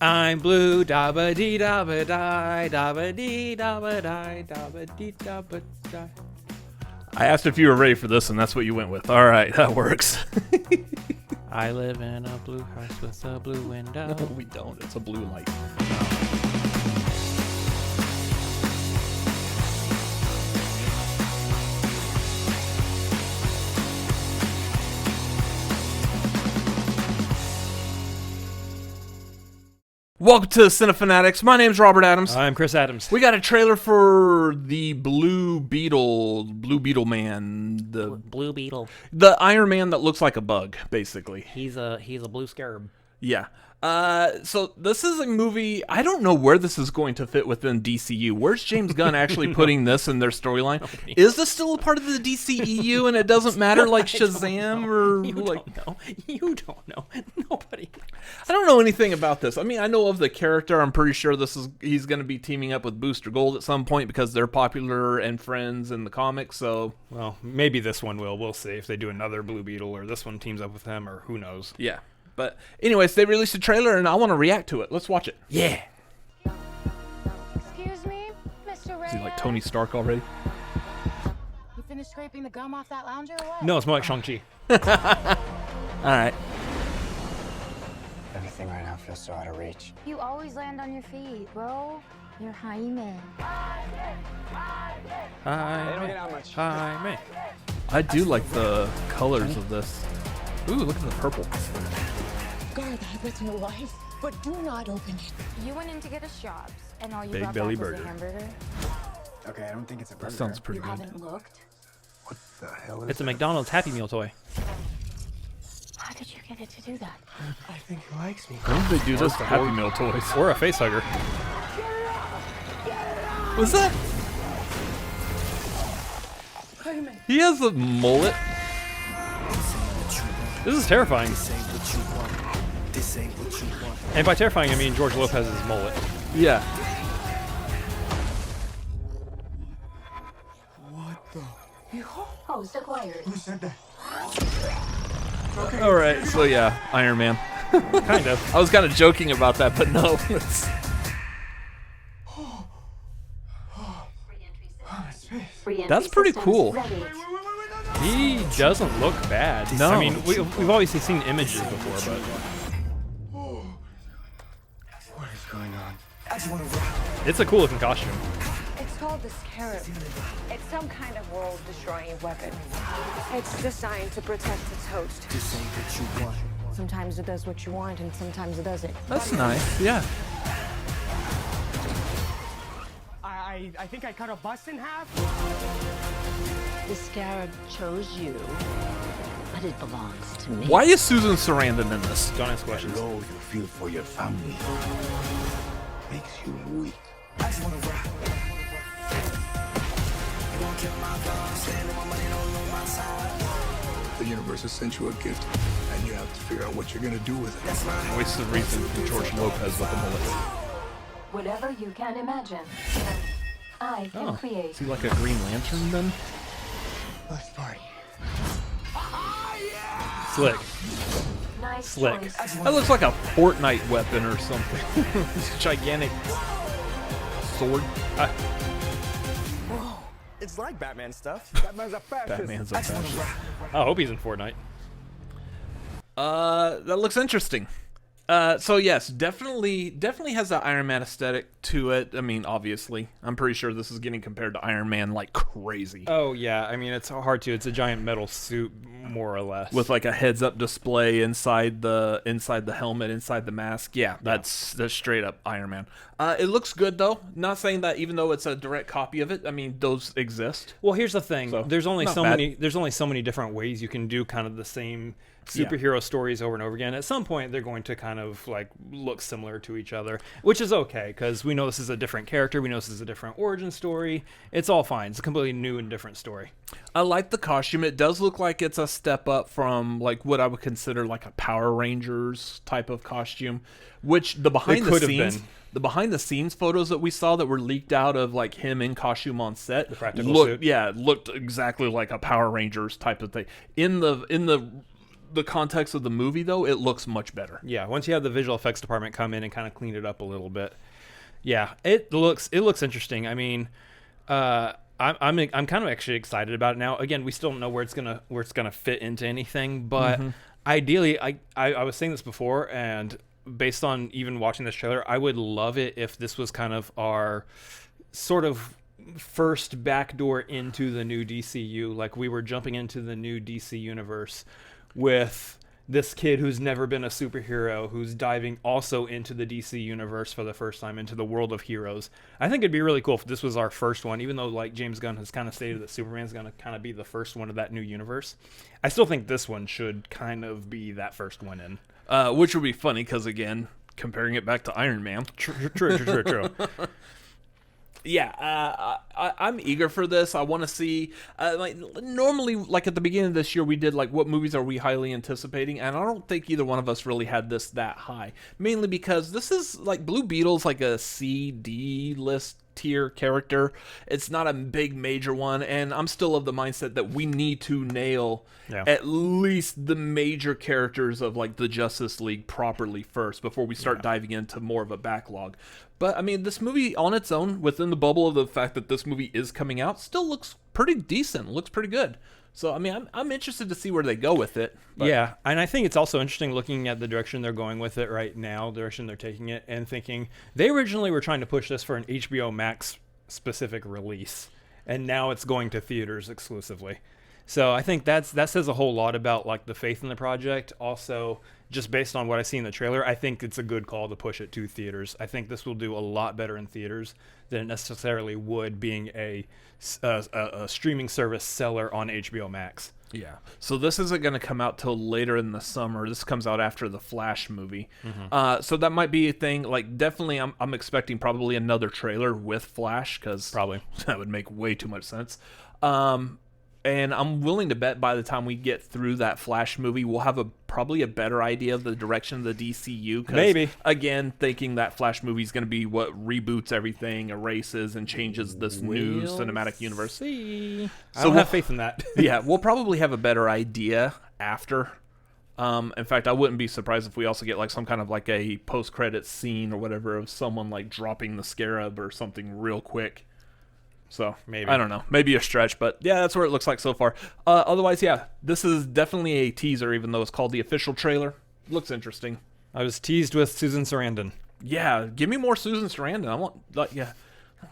I'm blue, dabba dee dabba die, dabba dee dabba die, dabba dee dabba die. I asked if you were ready for this, and that's what you went with. All right, that works. I live in a blue house with a blue window. No, we don't. It's a blue light. Welcome to Cinefanatics. My name's Robert Adams. I'm Chris Adams. We got a trailer for the Blue Beetle Man, the Blue Beetle. the Iron Man that looks like a bug, basically. He's a blue scarab. Yeah. So this is a movie. I don't know where this is going to fit within DCU. Where's James Gunn actually putting this in their storyline? Is this still a part of the DCEU and it doesn't matter, like Shazam or You like? don't know. You don't know. Nobody. I don't know anything about this. I mean, I know of the character. I'm pretty sure he's going to be teaming up with Booster Gold at some point because they're popular and friends in the comics. So, Well, maybe this one will. We'll see if they do another Blue Beetle or this one teams up with him or who knows. yeah. But anyways, they released a trailer and I want to react to it. Let's watch it. Yeah. Excuse me, Mr. Ray. Is he like Tony Stark already? You finished scraping the gum off that lounger or what? No, it's more like Shang-Chi. All right. Everything right now feels so out of reach. You always land on your feet, bro. You're Jaime. Hi, I do like the colors of this. Ooh, look at the purple. Garth, I bet your wife, but do not open it. You went in to get us jobs, and all you Big brought belly back was burger. a hamburger. Okay, I don't think it's a burger. That sounds pretty You good. haven't looked? What the hell is It's a that? McDonald's Happy Meal toy. How did you get it to do that? I think he likes me. When did they do this to Happy Meal toys? Or a face hugger. What's that? He has a mullet. This is terrifying. And by terrifying, I mean George Lopez's mullet. Yeah. Host acquired. Who said that? All right. So yeah, Iron Man. Kind of. I was kind of joking about that, but no. It's... That's pretty cool. He doesn't look bad. No. I mean, we've obviously seen images before, but What is going on? it's a cool looking costume. It's called the Scarab. It's some kind of world-destroying weapon. It's designed to protect its host. Sometimes it does what you want, and sometimes it doesn't. That's nice. Yeah. I think I cut a bus in half. The scarab chose you, but it belongs to me. Why is Susan Sarandon in this? Don't ask questions. All you feel for your family makes you weak. The universe has sent you a gift, and you have to figure out what you're gonna do with it. Voice the reason for George Lopez with a mullet. Whatever you can imagine, I can create. Is he like a Green Lantern then? Let's party. Slick. Nice Slick. choice. That looks like a Fortnite weapon or something. This gigantic sword. It's like Batman stuff. Batman's a fascist. Batman's a fascist. I hope he's in Fortnite. That looks interesting. So yes, definitely has that Iron Man aesthetic to it. I mean, obviously, I'm pretty sure this is getting compared to Iron Man like crazy. Oh yeah, I mean it's hard to. It's a giant metal suit, more or less. With like a heads-up display inside the helmet, inside the mask. Yeah, that's straight up Iron Man. It looks good though. Not saying that even though it's a direct copy of it. I mean, those exist. Well, here's the thing. So, there's only not so bad. many. There's only so many different ways you can do kind of the same superhero stories over and over again. At some point, they're going to kind of like look similar to each other, which is okay because we know this is a different character. We know this is a different origin story. It's all fine. It's a completely new and different story. I like the costume. It does look like it's a step up from like what I would consider like a Power Rangers type of costume, which the behind the scenes photos that we saw that were leaked out of like him in costume on set, The practical suit. looked exactly like a Power Rangers type of thing. In the the context of the movie, though, it looks much better. Yeah, once you have the visual effects department come in and kind of clean it up a little bit. Yeah, it looks interesting. I mean, I'm kind of actually excited about it now. Again, we still don't know where it's gonna fit into anything, but ideally, I was saying this before, and based on even watching this trailer, I would love it if this was kind of our sort of first backdoor into the new DCU. Like, we were jumping into the new DC universe with this kid who's never been a superhero, who's diving also into the DC universe for the first time, into the world of heroes. I think it'd be really cool if this was our first one, even though like James Gunn has kind of stated that Superman's going to kind of be the first one of that new universe. I still think this one should kind of be that first one in. Which would be funny because, again, comparing it back to Iron Man. True. Yeah, I'm eager for this. I want to see, normally, like at the beginning of this year, we did like what movies are we highly anticipating, and I don't think either one of us really had this that high. Mainly because this is like Blue Beetle's like a C-D list tier character. It's not a big major one, and I'm still of the mindset that we need to nail at least the major characters of like the Justice League properly first before we start diving into more of a backlog. But I mean, this movie on its own, within the bubble of the fact that this movie is coming out, still looks pretty decent. Looks pretty good. So I mean, I'm interested to see where they go with it. But. Yeah, and I think it's also interesting looking at the direction they're going with it right now, the direction they're taking it, and thinking they originally were trying to push this for an HBO Max specific release, and now it's going to theaters exclusively. So I think that says a whole lot about like the faith in the project. Also, just based on what I see in the trailer, I think it's a good call to push it to theaters. I think this will do a lot better in theaters than it necessarily would being a streaming service seller on HBO Max. Yeah. So this isn't going to come out till later in the summer. This comes out after the Flash movie. So that might be a thing. Like, definitely, I'm expecting probably another trailer with Flash, because probably that would make way too much sense. And I'm willing to bet by the time we get through that Flash movie, we'll have probably a better idea of the direction of the DCU. Maybe. Again, thinking that Flash movie is going to be what reboots everything, erases, and changes this new cinematic universe. See. I don't have faith in that. Yeah, we'll probably have a better idea after. In fact, I wouldn't be surprised if we also get like some kind of like a post-credits scene or whatever of someone like dropping the Scarab or something real quick. So, maybe. I don't know. Maybe a stretch, but yeah, that's where it looks like so far. Otherwise, yeah, this is definitely a teaser, even though it's called the official trailer. Looks interesting. I was teased with Susan Sarandon. Yeah, give me more Susan Sarandon. I want,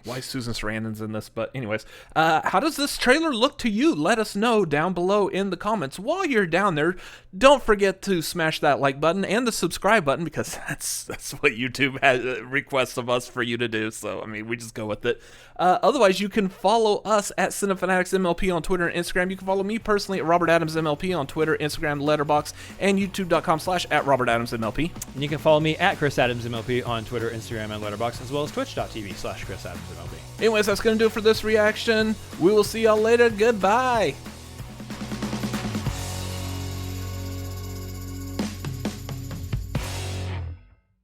why Susan Sarandon's in this, but anyways. How does this trailer look to you? Let us know down below in the comments. While you're down there, don't forget to smash that like button and the subscribe button, because that's what YouTube has requests of us for you to do. So, I mean, we just go with it. Otherwise, you can follow us at CineFanaticsMLP on Twitter and Instagram. You can follow me personally at RobertAdamsMLP on Twitter, Instagram, Letterboxd, and YouTube.com/@RobertAdamsMLP. And you can follow me at ChrisAdamsMLP on Twitter, Instagram, and Letterboxd, as well as Twitch.tv/ChrisAdamsMLP. Anyways, that's going to do it for this reaction. We will see y'all later. Goodbye.